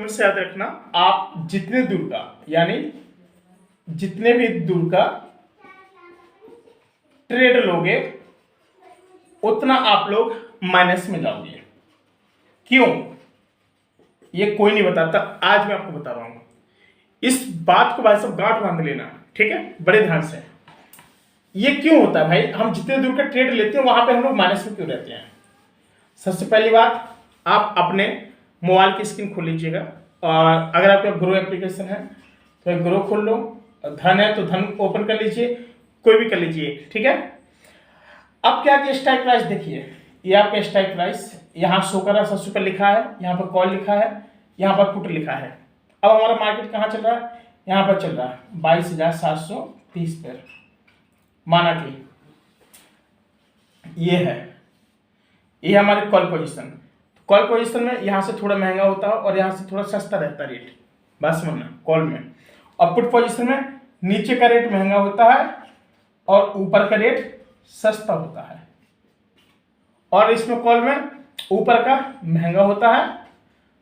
हमेशा याद रखना, आप जितने दूर का यानी जितने भी दूर का ट्रेड लोगे उतना आप लोग माइनस में जाओगे। क्यों? ये कोई नहीं बताता, आज मैं आपको बता रहा हूं। इस बात को भाई साहब गांठ बांध लेना, ठीक है, बड़े ध्यान से। ये क्यों होता है भाई? हम जितने दूर का ट्रेड लेते हैं वहां पे हम लोग माइनस में क्यों रहते हैं? सबसे पहली बात, आप अपने मोबाइल की स्क्रीन खोल लीजिएगा, और अगर आपका ग्रो एप्लीकेशन है तो ग्रो खोल लो, धन है तो धन ओपन कर लीजिए, कोई भी कर लीजिए, ठीक है। अब क्या कि स्ट्राइक प्राइस देखिए, ये आपका स्ट्राइक प्राइस यहाँ शो कर रहा है, 700 पर लिखा है, यहाँ पर कॉल लिखा है, यहाँ पर पुट लिखा है। अब हमारा मार्केट कहाँ चल रहा है? यहाँ पर चल रहा है 22,730 पर, माना कि ये है, ये हमारी कॉल पोजीशन। कॉल पोजीशन में यहाँ से थोड़ा महंगा होता है और यहाँ से थोड़ा सस्ता रहता है रेट, बस समझना कॉल में। और पुट पोजीशन में नीचे का रेट महंगा होता है और ऊपर का रेट सस्ता होता है। और इसमें कॉल में ऊपर का महंगा होता है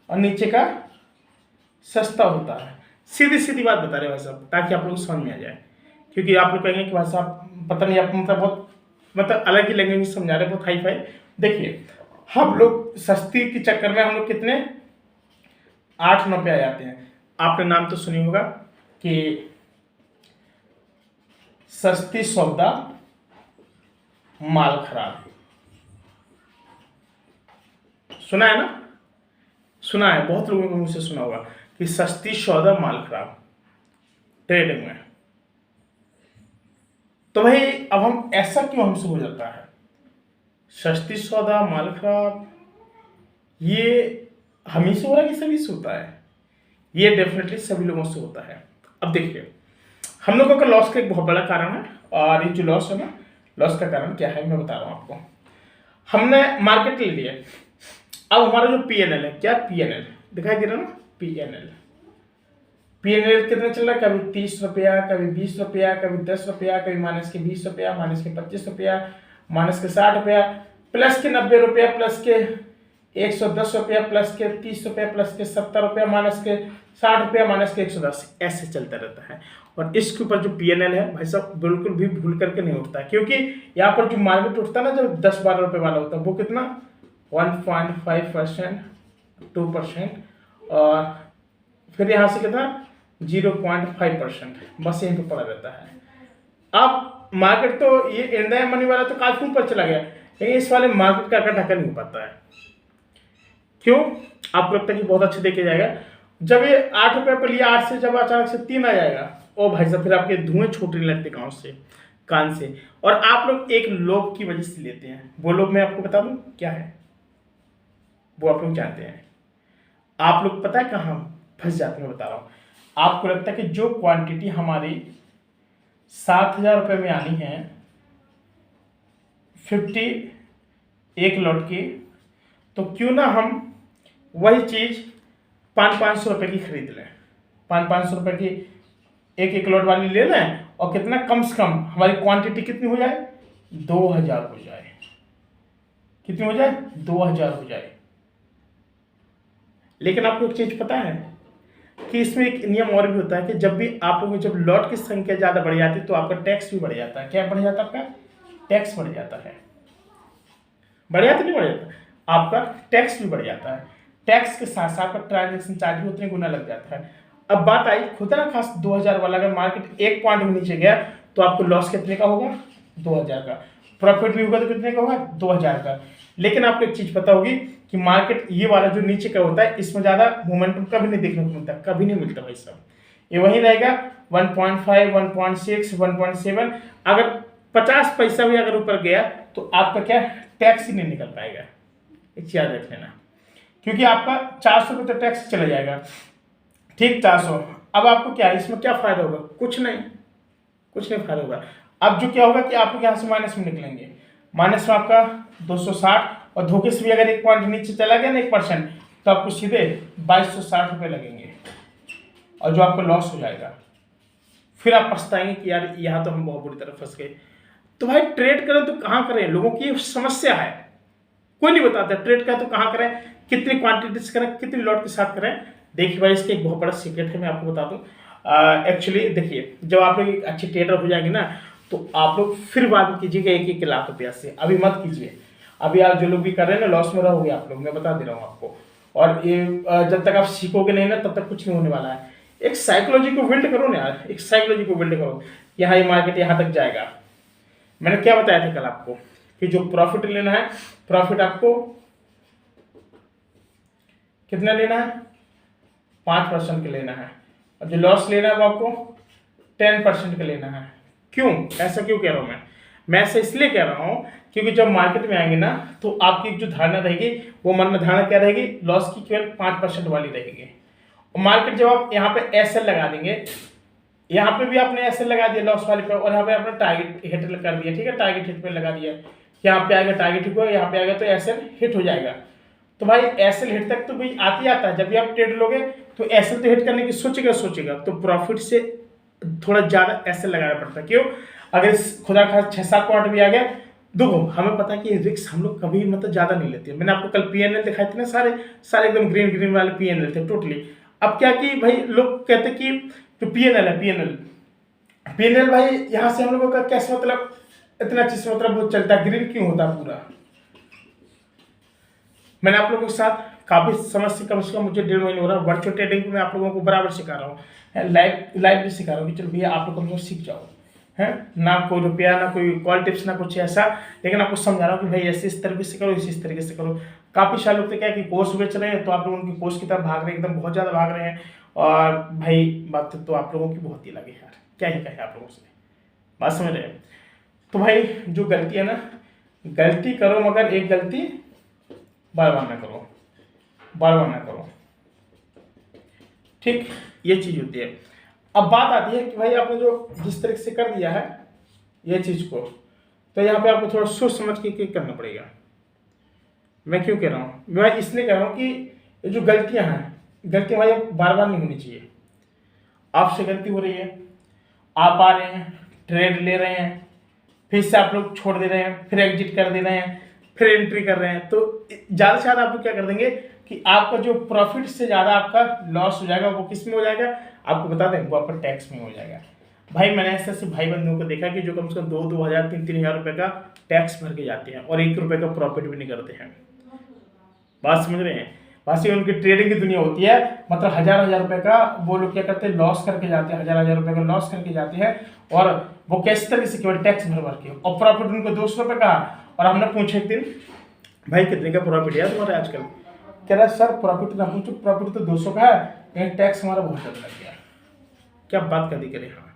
और नीचे का सस्ता होता है। सीधी सीधी बात बता रहे भाई साहब, ताकि आप लोग समझ में आ जाए, क्योंकि आप लोग कहेंगे कि भाई साहब पता नहीं, आप मतलब अलग ही लैंग्वेज में समझा रहे, बहुत हाई फाई। देखिए, हम लोग सस्ती के चक्कर में हम लोग कितने 8-9 पे आ जाते हैं। आपने नाम तो सुनी होगा कि सस्ती सौदा माल खराब, सुना है ना? सुना है, बहुत लोगों को मुझसे सुना होगा कि सस्ती सौदा माल खराब ट्रेडिंग में। तो भाई अब हम ऐसा क्यों हमसे हो जाता है? सस्ती सौदा माल खराब, ये हम ही से हो रहा है कि सभी से होता है? ये डेफिनेटली सभी लोगों से होता है। अब देखिए, हम लोगों का लॉस का एक बहुत बड़ा कारण है, और ये जो लॉस है ना, लॉस का कारण क्या है मैं बता रहा हूं आपको। हमने मार्केट ले लिया, अब हमारा जो पीएनएल है, क्या पीएनएल दिखाई दे रहा है ना? पीएनएल कितना चल रहा है? कभी 30 रुपया, कभी 20 रुपया, कभी 10 रुपया, कभी माइनस के 20 रुपया, माइनस के 25 रुपया, माइनस के 60 रुपया, प्लस के 90 रुपया, प्लस के 110 रुपया, प्लस के 30 रुपया, प्लस के 70 रुपया, माइनस के 60 रुपया, माइनस के 110, ऐसे चलता रहता है। और इसके ऊपर जो पीएनएल है भाई साहब बिल्कुल भी भूल करके नहीं उठता है, क्योंकि यहाँ पर जो मार्केट उठता है ना, जो 10-12 रुपये वाला होता है, वो कितना 1.5%, 2%, और फिर यहाँ से कितना 0.5%, बस यहीं पे पड़ा रहता है। अब मार्केट तो ये इंडिया मनी वाला तो काफी ऊपर चला गया, लेकिन इस वाले मार्केट का आकर ढका नहीं हो पाता है। क्यों? आपको लगता है कि बहुत अच्छे देखे जाएगा, जब ये 8 रुपये पर लिया, 8 से जब अचानक से 3 आ जाएगा, ओ भाई साहब फिर आपके धुएं छूटने लगते कान से। और आप लोग एक लोभ की वजह से लेते हैं, वो लोभ मैं आपको बता दूं क्या है, वो आप लोग जानते हैं। आप लोग पता है कहाँ फंस जाते हैं, बता रहा हूं। आपको लगता है कि जो क्वांटिटी हमारी 7,000 रुपये में आनी है 51 लॉट की, तो क्यों ना हम वही चीज 500-500 रुपये की खरीद लें, 500-500 रुपये की एक लॉट वाली ले लें, और कितना कम से कम हमारी क्वांटिटी कितनी हो जाए? 2,000 हो जाए। कितनी हो जाए? 2,000 हो जाए। लेकिन आपको एक चीज पता है कि इसमें एक नियम और भी होता है कि जब भी आप लोगों जब लॉट की संख्या ज्यादा बढ़ जाती है तो आपका टैक्स भी बढ़ जाता है। क्या बढ़ जाता है? आपका टैक्स बढ़ जाता है। बढ़ जाता नहीं बढ़ जाता? आपका टैक्स भी बढ़ जाता है। टैक्स के साथ साथ आपका ट्रांजेक्शन चार्ज भी उतने गुना लग जाता है। अब बात आई खुदा ना खास 2,000 वाला, अगर मार्केट 1 पॉइंट में नीचे गया तो आपको लॉस कितने का होगा? 2,000 का। प्रॉफिट भी होगा तो कितने का होगा? 2,000 का। लेकिन आपको एक चीज पता होगी कि मार्केट ये वाला जो नीचे का होता है, इसमें ज्यादा मोमेंटम कभी नहीं देखने को मिलता, कभी नहीं मिलता भाई साहब। ये वही रहेगा 1.5, 1.6, 1.7। अगर 50 पैसा भी अगर ऊपर गया तो आपका क्या टैक्स ही नहीं निकल पाएगा, एक याद रख लेना, क्योंकि आपका 400 रुपये तो टैक्स चला जाएगा। ठीक, 400। अब आपको क्या इसमें क्या फायदा होगा? कुछ नहीं फायदा होगा। अब जो क्या होगा कि आप लोग यहाँ से माइनस में निकलेंगे, माइनस में आपका 260, और धोखे से भी अगर 1 पॉइंट नीचे चला गया ना 1%, तो आपको सीधे 2260 रुपये लगेंगे, और जो आपको लॉस हो जाएगा। फिर आप पछताएंगे कि यार यहाँ तो हम बहुत बुरी तरह फंस गए। तो भाई ट्रेड करें तो कहाँ करें? लोगों की समस्या है, कोई नहीं बताता ट्रेड का तो कहाँ करें, कितनी क्वांटिटी से करें, कितनी लॉट के साथ करें। देखिए भाई, इसका एक बहुत बड़ा सीक्रेट है, मैं आपको बता दूं। एक्चुअली देखिए, जब आप लोग एक अच्छे ट्रेडर हो जाएंगे ना, तो आप लोग फिर बाद में कीजिएगा 1-1 लाख रुपया से, अभी मत कीजिए। अभी आप जो लोग भी कर रहे हैं ना, लॉस में रहोगे आप लोग, मैं बता दे रहा हूँ आपको। और ये जब तक आप सीखोगे नहीं ना, तब तक कुछ नहीं होने वाला है। एक साइकोलॉजी को बिल्ड करो ना यार, एक साइकोलॉजी को बिल्ड करो, यहाँ ये मार्केट यहाँ तक जाएगा। मैंने क्या बताया था कल आपको कि जो प्रॉफिट लेना है, प्रॉफिट आपको कितना लेना है, 5% का लेना है, और जो लॉस लेना है वो आपको 10% का लेना है। क्यों, ऐसा क्यों कह रहा हूं मैं ऐसा इसलिए कह रहा हूं क्योंकि जब मार्केट में आएंगे ना, तो आपकी जो धारणा रहेगी, वो मन में धारणा क्या रहेगी, लॉस की केवल 5% वाली रहेगी। और मार्केट जब आप यहाँ पे एसएल लगा देंगे, यहाँ पे भी आपने एसएल लगा दिया लॉस वाले पे, और यहाँ पे आपने टारगेट हिट कर दिया, ठीक है, टारगेट हिट पे लगा दिया, यहाँ पे आएगा टारगेट हिट, यहाँ पे आएगा तो एसएल हिट हो जाएगा। तो भाई एसएल हिट तक तो भाई आती आता है, जब भी आप ट्रेड लोगे तो एसएल तो हिट करने की सोचेगा, तो प्रॉफिट से थोड़ा ज्यादा एसएल लगाना पड़ता है। क्यों, अगर खुदा का 6-7 पॉइंट भी आ गया, देखो हमें पता है कि रिस्क हम लोग कभी मतलब ज्यादा नहीं लेते। मैंने आपको कल पीएनएल दिखाए थे ना, सारे एकदम ग्रीन वाले पीएनएल थे टोटली। अब क्या कि भाई लोग कहते कि जो पीएनएल है, पीएनएल भाई यहाँ से हम लोगों का कैसे मतलब इतना अच्छे से मतलब वो चलता है, ग्रीन क्यों होता है पूरा। मैंने आप लोगों के साथ काफी समझ से कम मुझे 1.5 महीने हो रहा है वर्चुअल ट्रेडिंग में, मैं आप लोगों को बराबर सिखा रहा हूँ, लाइव भी सिखा रहा हूँ कि चलो भैया आप लोग सीख जाओ, है ना, कोई रुपया ना कोई कॉल टिप्स ना कुछ ऐसा, लेकिन आपको समझा रहा हूँ कि भाई ऐसे इस तरीके से करो, इस तरीके से करो। काफ़ी सारे लोग तो क्या है कि कोर्स बेच रहे हैं, तो आप लोग उनकी कोर्स की तरफ भाग रहे हैं, एकदम बहुत ज़्यादा भाग रहे हैं, और भाई बात तो आप लोगों की बहुत ही लगे यार, क्या ही कहे आप लोगों से, बात समझ रहे हैं। तो भाई जो गलती है ना, गलती करो मगर एक गलती बार बार ना करो, ठीक, ये चीज़ होती है। अब बात आती है कि भाई आपने जो जिस तरीके से कर दिया है ये चीज़ को, तो यहाँ पे आपको थोड़ा सोच समझ के करना पड़ेगा। मैं क्यों कह रहा हूँ, मैं इसलिए कह रहा हूँ कि ये जो गलतियाँ हैं, गलतियाँ भाई बार बार नहीं होनी चाहिए। आपसे गलती हो रही है, आप आ रहे हैं, ट्रेड ले रहे हैं, फिर से आप लोग छोड़ दे रहे हैं, फिर एग्जिट कर दे रहे हैं, फिर एंट्री कर रहे हैं, तो ज़्यादा से ज़्यादा आप लोग क्या कर देंगे कि आपका जो प्रॉफिट से ज़्यादा आपका लॉस हो जाएगा, वो किस में हो जाएगा आपको बता दें, वो आपका टैक्स में हो जाएगा। भाई मैंने ऐसे भाई बंधुओं को देखा कि जो कम से कम 2-2 हज़ार 3-3 हज़ार रुपये का टैक्स भर के जाते हैं और 1 रुपये का प्रॉफिट भी नहीं करते हैं। बात समझ रहे हैं, बस ये उनकी ट्रेडिंग की दुनिया होती है, मतलब हज़ार रुपये का वो लोग क्या करते हैं, लॉस करके जाते हैं, हज़ार रुपये का लॉस करके जाते हैं, और वो कैसे तरीके से केवल टैक्स भर के, और प्रॉफिट उनको 200 रुपये का। और हमने पूछा एक दिन, भाई कितने का प्रॉफिट है तुम्हारा आजकल, कह रहा है सर प्रॉफिट ना पूछो, प्रॉफिट तो 200 का है, लेकिन टैक्स हमारा बहुत ज़्यादा लग गया। क्या बात कर दी करें, हाँ।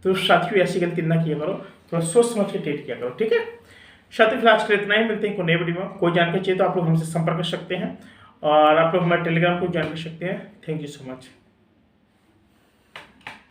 तो साथियों ऐसी गलती ना किया करो, थोड़ा सोच समझ के ट्रेड किया करो, ठीक है। साथियों फिर आज के इतना ही, मिलते हैं कोई नई वीडियो में। कोई जानकारी चाहिए तो आप लोग हमसे संपर्क कर सकते हैं, और आप लोग हमारे टेलीग्राम को ज्वाइन कर सकते हैं। Thank you so much.